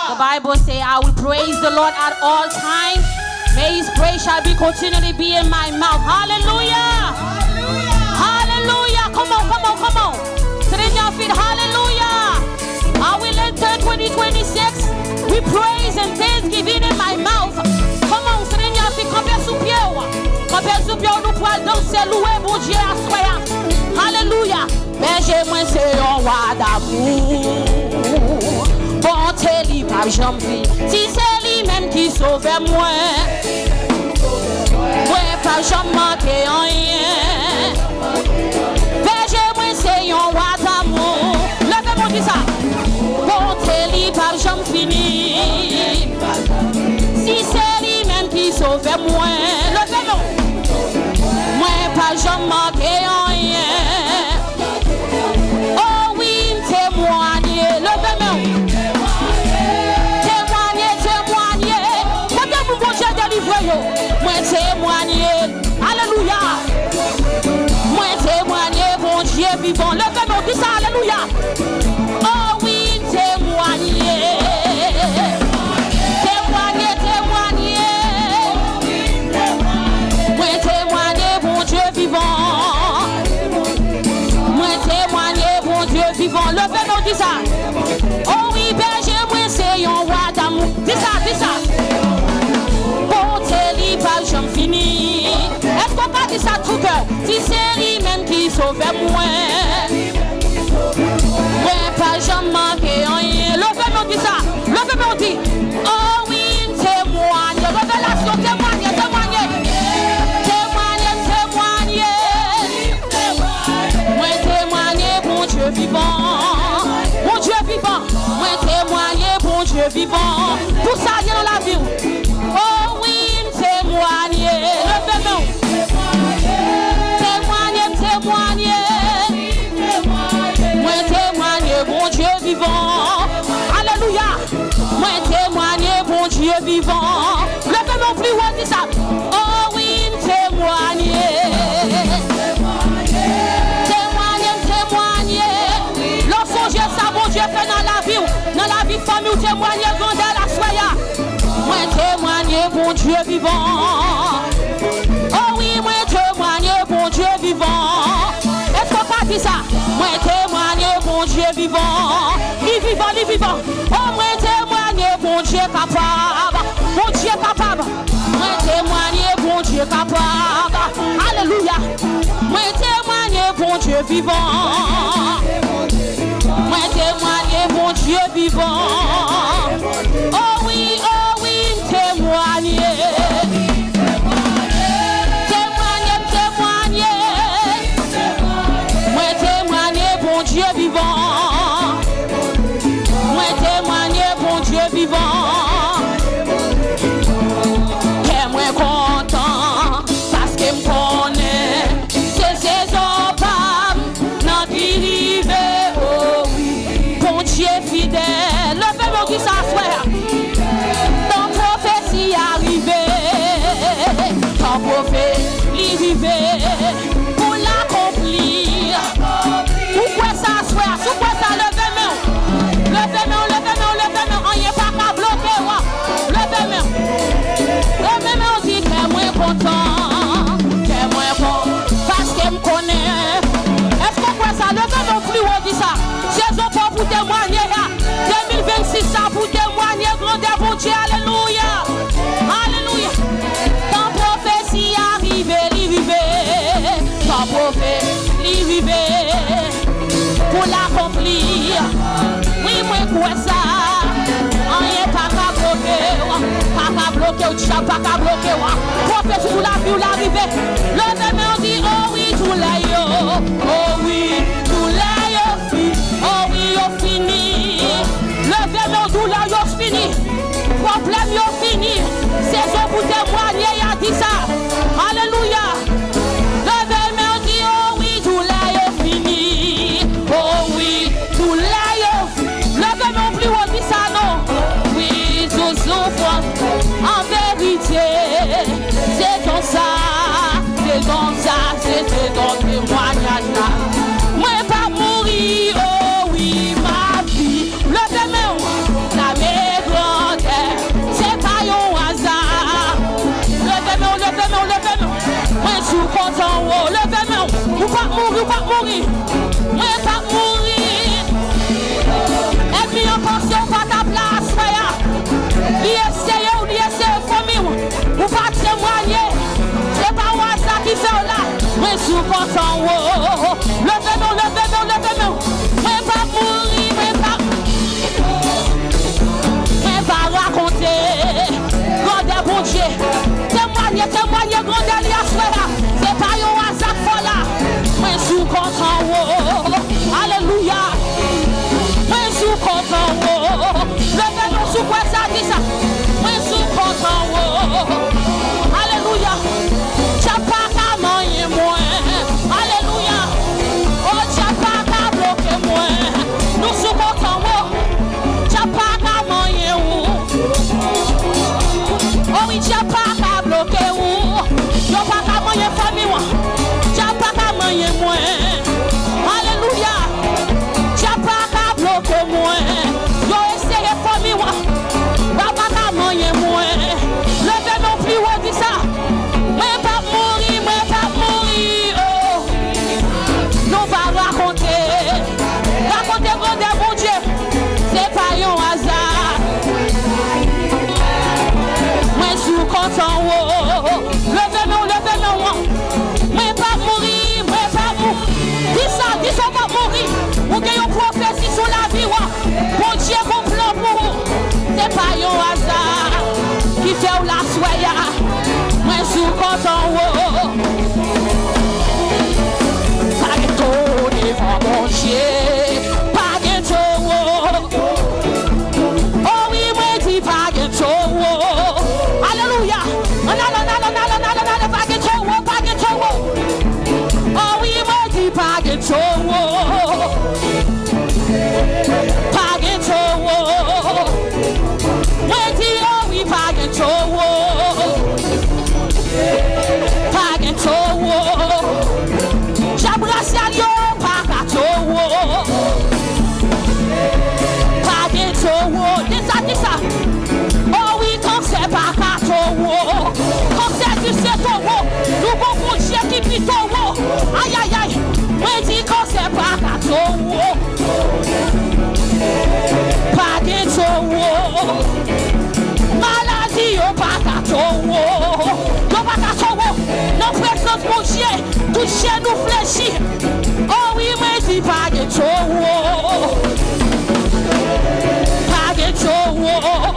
The Bible says, I will praise the Lord at all times. May his praise shall be continually be in my mouth. Hallelujah. Hallelujah. Come on, come on, come on. Sit in your feet. Hallelujah. I will enter 2026 with praise and thanksgiving in my mouth. Come on, sit in your feet. Compare sous pied. Compare sous pied. Nous pouvons danser, louer mon Dieu à soi. Hallelujah. Mais moi c'est un roi d'amour. Bonté li pas jamais. Si c'est lui même qui sauve moi. Moi pas jamais manqué rien. Mais moi c'est un roi d'amour. Levez-moi dit ça. Bonté li pas jamais fini. Si c'est lui même qui sauve moi. Levez-moi. Moi pas jamais manqué rien. Moi témoigner, alléluia. Moi témoigner, bon Dieu vivant. Levez-moi, dis ça, alléluia. Oh oui, témoigner. Témoigner, témoigner. Moi témoigner, bon Dieu vivant. Moi témoigner, bon Dieu vivant. Levez-moi, dis ça. Oh oui, berger, moi c'est un roi d'amour. Dis ça, dis ça. J'en finis. Est-ce qu'on peut dire ça tout cœur? Si c'est lui même qui sauve moi. Mais pas jamais manqué rien. Levez-moi dit ça. Levez-moi dit. Oh oui, témoigne. Révélation, témoigne, témoigne. Témoigne, témoigne. Moi témoigner, bon Dieu vivant. Bon Dieu vivant. Moi témoigner, bon Dieu vivant. Tout ça vient dans la vie. Oh oui. Témoigner, levez-moi. Témoigner, témoigner. Moi témoigner, bon Dieu vivant. Alléluia. Moi témoigner, bon Dieu vivant. Levez-moi plus haut, dis ça. Oh oui, témoigner. Témoigner, témoigner. Lorsqu'on gère ça, bon Dieu fait dans la vie de famille, témoigner, grandeur la soya. Moi témoigner, bon Dieu vivant. Oh oui, moi témoigner, bon Dieu vivant. Est-ce qu'on pas dit ça? Moi témoigner, bon Dieu vivant. Li vivant, li vivant. Oh moi témoigner, bon Dieu capable. Bon Dieu capable. Moi témoigner, bon Dieu capable. Alléluia. Moi témoigner, bon Dieu vivant. Moi témoigner, bon Dieu vivant. Oh oui, témoigner. Témoigner, témoigner. Moi témoigner, bon Dieu vivant. Moi témoigner, bon Dieu vivant. Qu'est moi content parce qu'il me connaît. C'est ses hommes dans qui rive. Oh oui, bon Dieu fidèle. Levez-moi qui s'assoit. Ton prophète, il vivait pour l'accomplir. Pourquoi ça soit? Pourquoi ça levez-moi? Levez-moi, levez-moi, levez-moi. On n'y est pas qu'à bloquer. Levez-moi. Levez-moi, on dit que moi content. Que moi bon. Parce qu'elle me connaît. Est-ce qu'on voit ça? Levez-moi plus haut, dit ça. Saison pas pour témoigner. 2026, ça pour témoigner. Grandeur pour Dieu. Alléluia. Alléluia. Ton prophète, il vivait pour l'accomplir. Oui, moi, quoi ça? On n'est pas qu'à bloquer. Pas qu'à bloquer, tu n'as pas qu'à bloquer. Prophète, tout la vie, la vivait. Le même on dit, oh oui, tout là, yo. Oh oui, tout là, yo. Oh oui, yo fini. Le même on dit, là, yo fini. Problème, yo fini. Saison pour témoigner, il a dit ça. Alléluia. En vérité, c'est comme ça, c'est comme ça, c'est ton témoignage là. Moi pas mourir, oh oui, ma vie. Le demain, la maison. Ou pas mourir, ou pas mourir. Moi pas mourir. Et puis en pension pas ta place, frère. Li essaye famille. Ou pas témoigner. C'est pas moi ça qui fait là. Moi sous content. Levez-nous. Moi pas mourir, moi pas raconter. Grandeur bon Dieu. Témoigner, grandeur li a frère. C'est pas un hasard for là. Moi sous content. Alléluia. Moi sous content. Levez-nous sous quoi ça dit ça. Moi sous content. Alléluia. T'as pas qu'à manger moi. Alléluia. Oh, t'as pas qu'à bloquer moi. Nous sous content. T'as pas qu'à manger où. Oh oui, t'as pas qu'à bloquer où. T'as pas qu'à manger famille. T'as pas qu'à manger moi. Alléluia. T'as pas qu'à bloquer moi. Yo essayé famille. T'as pas qu'à manger moi. Levez non plus, on dit ça. Mais pas mourir. Oh. Nous va raconter grandeur bon Dieu. C'est pas un hasard. Moi sous content. Levez-nous. Mais pas mourir. Dis ça pas mourir. Ou que yon prophétie sur la vie. Bon Dieu bon plan pour vous. C'est pas un hasard. Qui fait la soya. Moi sous content. Pas de tout devant mon Dieu. Pas de tout. Oh oui, moi dis pas de tout. Alléluia. Pas de tout. Oh oui, moi dis pas de tout. Pas de tout. Moi dis oh oui, pas de tout. Pas de tout. J'abrace à Lyon, pas de tout. Pas de tout. Dis ça. Oh oui, quand c'est pas de tout. Quand c'est du c'est tout. Nous bon Dieu qui vit tout. Aïe. Moi dis quand c'est pas de tout. Pas de tout. Maladie, pas de tout. Non, présence mon Dieu, touchez nous fléchis. Oh oui, mais dis pas de tout. Pas de tout.